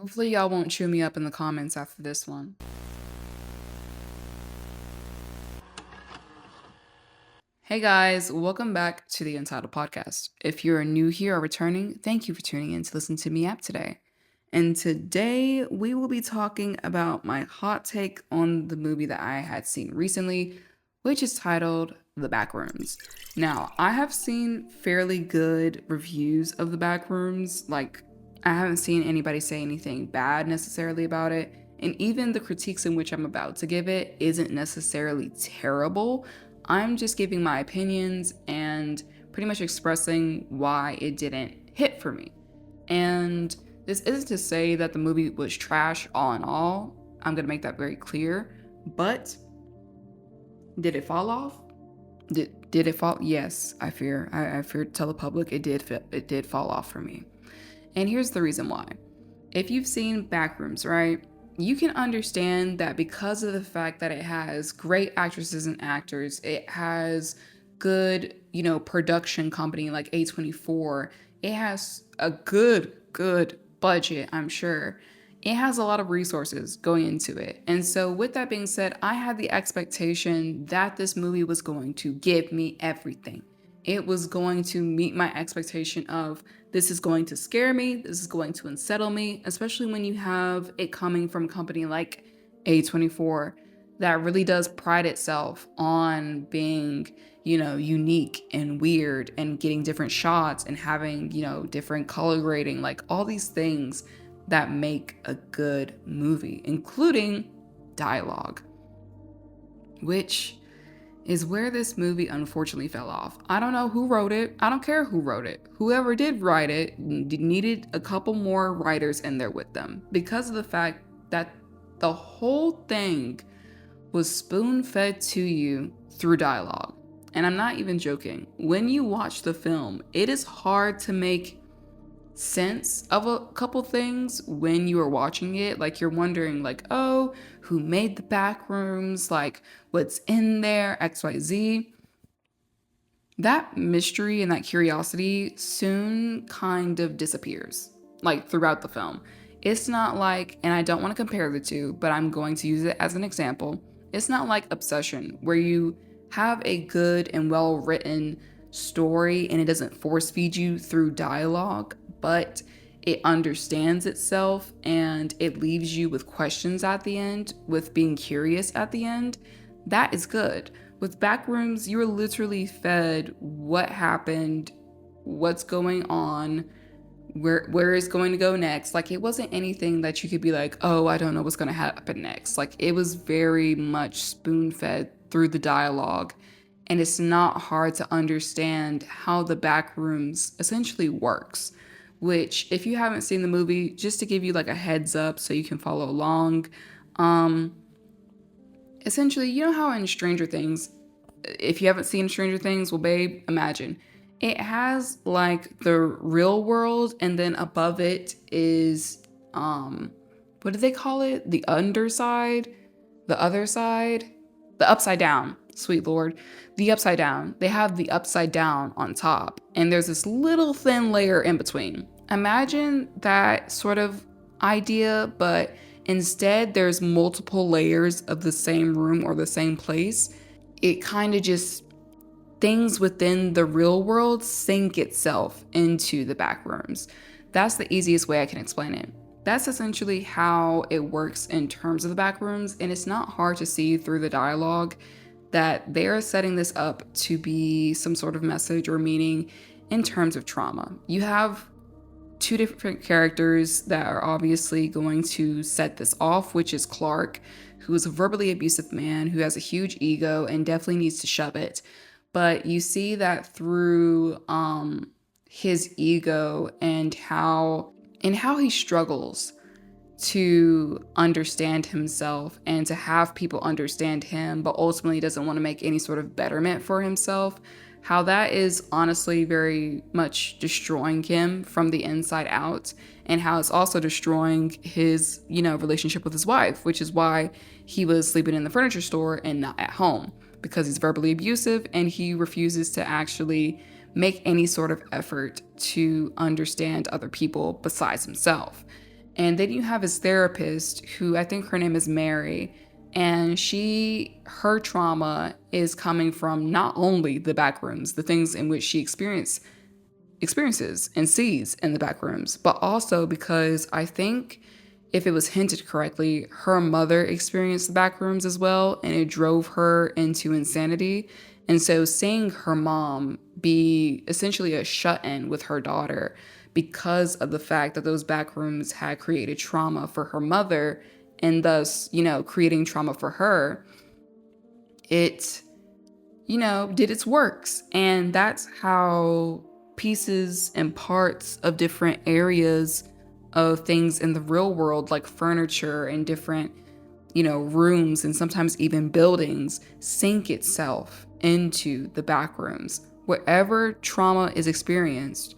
Hopefully y'all won't chew me up in the comments after this one. Hey guys, welcome back to the Untitled Podcast. If you're new here or returning, thank you for tuning in to listen to me up today. And today we will be talking about my hot take on the movie that I had seen recently, which is titled The Backrooms. Now, I have seen fairly good reviews of The Backrooms. Like, I haven't seen anybody say anything bad necessarily about it. And even the critiques in which I'm about to give it isn't necessarily terrible. I'm just giving my opinions and pretty much expressing why it didn't hit for me. And this isn't to say that the movie was trash all in all. I'm going to make that very clear. But did it fall off? Did it fall? Yes, I fear. I fear to tell the public it did fall off for me. And here's the reason why. If you've seen Backrooms, right? You can understand that because of the fact that it has great actresses and actors, it has good, production company like A24. It has a good budget, I'm sure. It has a lot of resources going into it. And so, with that being said, I had the expectation that this movie was going to give me everything. It was going to meet my expectation of this is going to scare me, this is going to unsettle me, especially when you have it coming from a company like A24 that really does pride itself on being, unique and weird and getting different shots and having, different color grading, like all these things that make a good movie, including dialogue, which is where this movie unfortunately fell off. I don't know who wrote it. I don't care who wrote it. Whoever did write it needed a couple more writers in there with them because of the fact that the whole thing was spoon-fed to you through dialogue. And I'm not even joking. When you watch the film, it is hard to make sense of a couple things when you are watching it. Like, you're wondering, like, oh, who made the back rooms, like what's in there, XYZ. That mystery and that curiosity soon kind of disappears, like throughout the film. It's not like, and I don't want to compare the two, but I'm going to use it as an example. It's not like Obsession, where you have a good and well written story and it doesn't force feed you through dialogue, but it understands itself and it leaves you with questions at the end, with being curious at the end. That is good. With Backrooms, you were literally fed what happened, what's going on, where is going to go next. Like, it wasn't anything that you could be like, oh, I don't know what's going to happen next. Like, it was very much spoon-fed through the dialogue. And it's not hard to understand how the Backrooms essentially works. Which, if you haven't seen the movie, just to give you like a heads up so you can follow along, essentially, you know how in Stranger Things, if you haven't seen Stranger Things, well, babe, imagine. It has like the real world, and then above it is, what do they call it? The underside? The other side? The upside down. Sweet Lord. The upside down. They have the upside down on top, and there's this little thin layer in between. Imagine that sort of idea, but instead there's multiple layers of the same room or the same place. It kind of just, things within the real world sink itself into the back rooms. That's the easiest way I can explain it. That's essentially how it works in terms of the back rooms, and it's not hard to see through the dialogue that they're setting this up to be some sort of message or meaning in terms of trauma. You have two different characters that are obviously going to set this off, which is Clark, who is a verbally abusive man who has a huge ego and definitely needs to shove it. But you see that through his ego and how he struggles to understand himself and to have people understand him, but ultimately doesn't want to make any sort of betterment for himself. How that is honestly very much destroying him from the inside out, and how it's also destroying his, relationship with his wife, which is why he was sleeping in the furniture store and not at home, because he's verbally abusive and he refuses to actually make any sort of effort to understand other people besides himself. And then you have his therapist, who I think her name is Mary, and her trauma is coming from not only the back rooms, the things in which she experiences and sees in the back rooms, but also because I think, if it was hinted correctly, her mother experienced the back rooms as well, and it drove her into insanity. And so seeing her mom be essentially a shut-in with her daughter because of the fact that those back rooms had created trauma for her mother, and thus, creating trauma for her, it, did its works. And that's how pieces and parts of different areas of things in the real world, like furniture and different, rooms and sometimes even buildings, sink itself into the back rooms. Wherever trauma is experienced,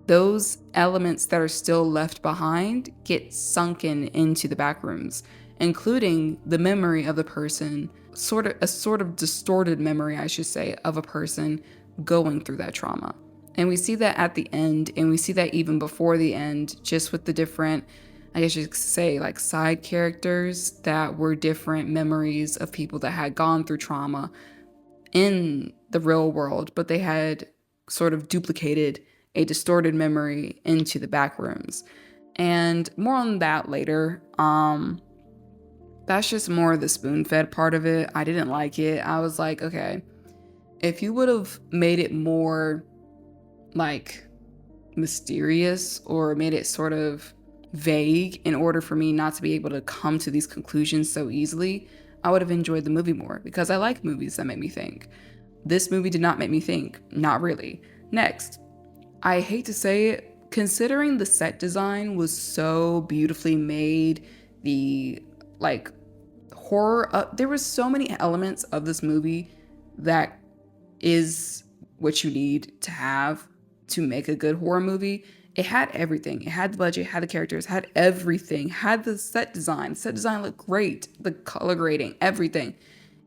those elements that are still left behind get sunken into the back rooms, including the memory of the person, a sort of distorted memory, I should say, of a person going through that trauma. And we see that at the end, and we see that even before the end, just with the different, I guess you could say, like side characters that were different memories of people that had gone through trauma in the real world, but they had sort of duplicated a distorted memory into the back rooms. And more on that later. That's just more of the spoon-fed part of it. I didn't like it. I was like, okay, if you would have made it more like mysterious or made it sort of vague in order for me not to be able to come to these conclusions so easily, I would have enjoyed the movie more, because I like movies that make me think. This movie did not make me think. Not really. Next, I hate to say it, considering the set design was so beautifully made, the like horror, there was so many elements of this movie that is what you need to have to make a good horror movie. It had everything. It had the budget, had the characters, had everything, had the set design. The set design looked great, the color grading, everything.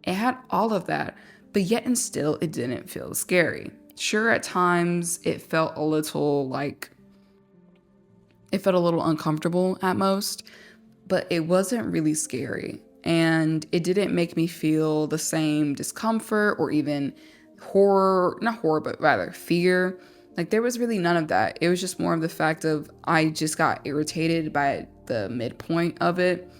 It had all of that, but yet and still it didn't feel scary. Sure, at times it felt a little uncomfortable at most, but it wasn't really scary. And it didn't make me feel the same discomfort or even not horror, but rather fear. Like, there was really none of that. It was just more of the fact of, I just got irritated by the midpoint of it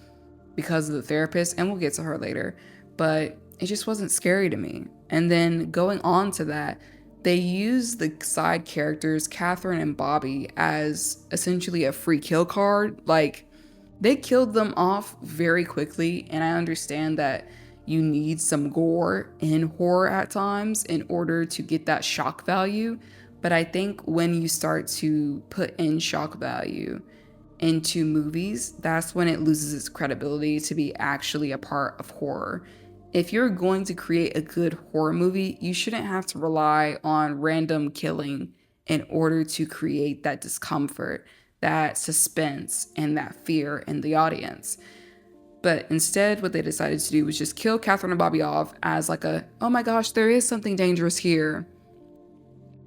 because of the therapist, and we'll get to her later, but it just wasn't scary to me. And then going on to that, they used the side characters, Catherine and Bobby, as essentially a free kill card. Like, they killed them off very quickly, and I understand that you need some gore in horror at times in order to get that shock value. But I think when you start to put in shock value into movies, that's when it loses its credibility to be actually a part of horror. If you're going to create a good horror movie, you shouldn't have to rely on random killing in order to create that discomfort, that suspense, and that fear in the audience. But instead, what they decided to do was just kill Catherine and Bobby off as like oh my gosh, there is something dangerous here.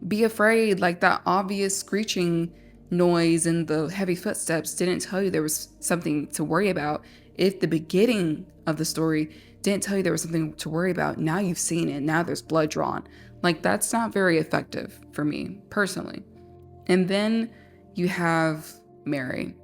Be afraid, like that obvious screeching noise and the heavy footsteps didn't tell you there was something to worry about. If the beginning of the story didn't tell you there was something to worry about, now you've seen it, now there's blood drawn. Like, that's not very effective for me, personally. And then you have Mary.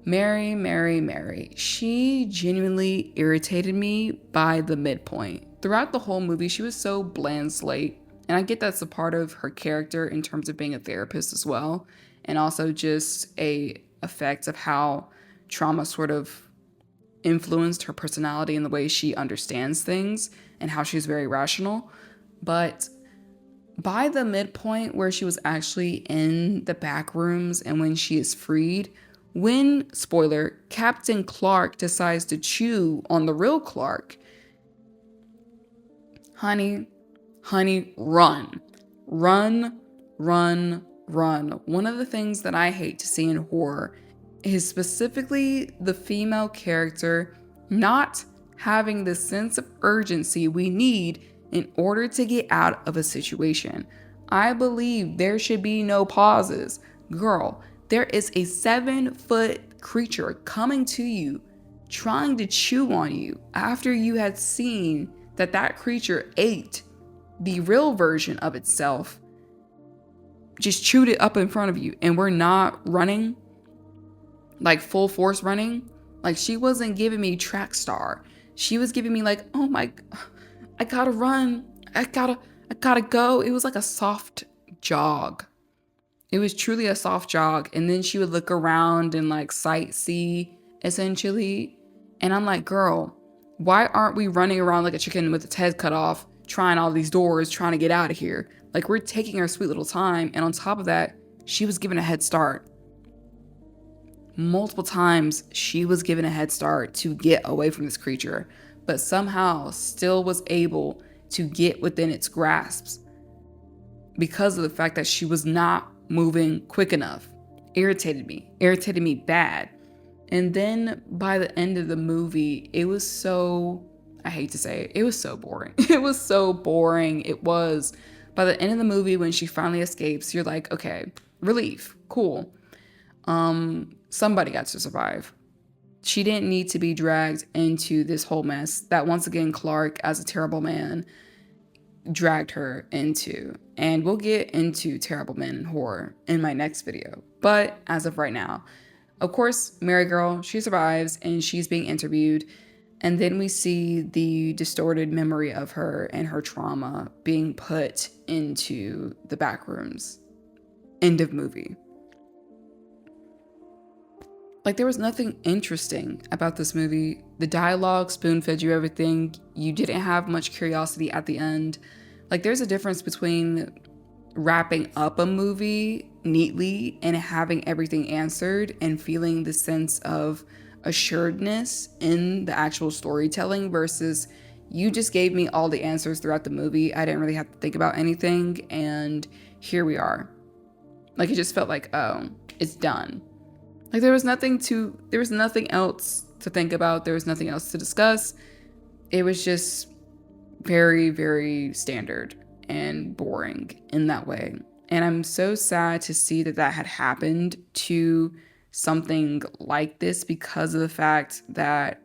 Mary. She genuinely irritated me by the midpoint. Throughout the whole movie, she was so bland slate. And I get that's a part of her character in terms of being a therapist as well. And also just a effect of how trauma sort of influenced her personality and the way she understands things and how she's very rational. But by the midpoint where she was actually in the back rooms and when she is freed, when, spoiler, Captain Clark decides to chew on the real Clark, honey, run. One of the things that I hate to see in horror is specifically the female character not having the sense of urgency we need in order to get out of a situation. I believe there should be no pauses. Girl, there is a 7-foot creature coming to you, trying to chew on you after you had seen that that creature ate the real version of itself, just chewed it up in front of you, and we're not running, like full force running. Like, she wasn't giving me track star. She was giving me like, oh my, I gotta run. I gotta go. It was like a soft jog. It was truly a soft jog. And then she would look around and like sightsee, essentially. And I'm like, girl, why aren't we running around like a chicken with its head cut off, trying all these doors, trying to get out of here? Like, we're taking our sweet little time. And on top of that, she was given a head start. Multiple times, she was given a head start to get away from this creature, but somehow still was able to get within its grasps because of the fact that she was not moving quick enough. Irritated me bad. And then by the end of the movie, it was so, I hate to say it was so boring. It was so boring. It was. By the end of the movie, when she finally escapes, you're like, okay, relief, cool. Somebody got to survive. She didn't need to be dragged into this whole mess that, once again, Clark, as a terrible man, dragged her into. And we'll get into terrible men and horror in my next video. But as of right now, of course, Mary Girl, she survives and she's being interviewed. And then we see the distorted memory of her and her trauma being put into the Backrooms. End of movie. Like, there was nothing interesting about this movie. The dialogue spoon-fed you everything. You didn't have much curiosity at the end. Like, there's a difference between wrapping up a movie neatly and having everything answered and feeling the sense of assuredness in the actual storytelling versus you just gave me all the answers throughout the movie. I didn't really have to think about anything, and here we are. Like, it just felt like, oh, it's done. Like, there was nothing else to think about. There was nothing else to discuss. It was just very, very standard and boring in that way. And I'm so sad to see that that had happened to something like this because of the fact that,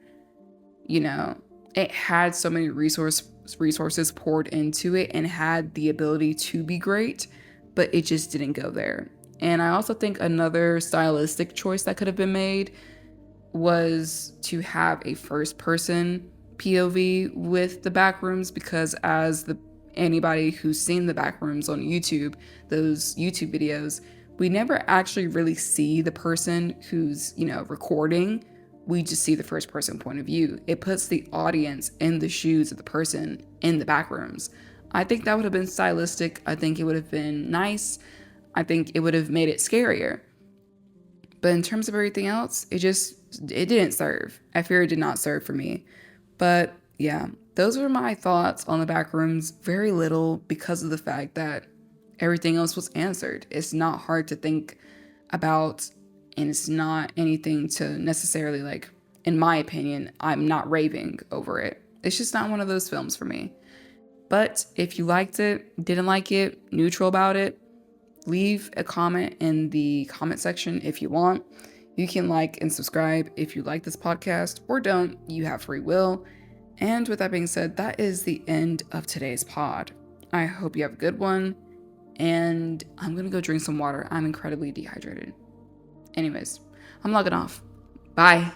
you know, it had so many resources poured into it and had the ability to be great, but it just didn't go there. And I also think another stylistic choice that could have been made was to have a first-person POV with the Backrooms, because as anybody who's seen the Backrooms on YouTube, those YouTube videos, we never actually really see the person who's, you know, recording. We just see the first-person point of view. It puts the audience in the shoes of the person in the Backrooms. I think that would have been stylistic. I think it would have been nice. I think it would have made it scarier. But in terms of everything else, it didn't serve. I fear it did not serve for me. But yeah, those were my thoughts on the Backrooms. Very little because of the fact that everything else was answered. It's not hard to think about, and it's not anything to necessarily, like, in my opinion, I'm not raving over it. It's just not one of those films for me. But if you liked it, didn't like it, neutral about it, leave a comment in the comment section if you want. You can like and subscribe if you like this podcast, or don't. You have free will. And with that being said, that is the end of today's pod. I hope you have a good one. And I'm going to go drink some water. I'm incredibly dehydrated. Anyways, I'm logging off. Bye.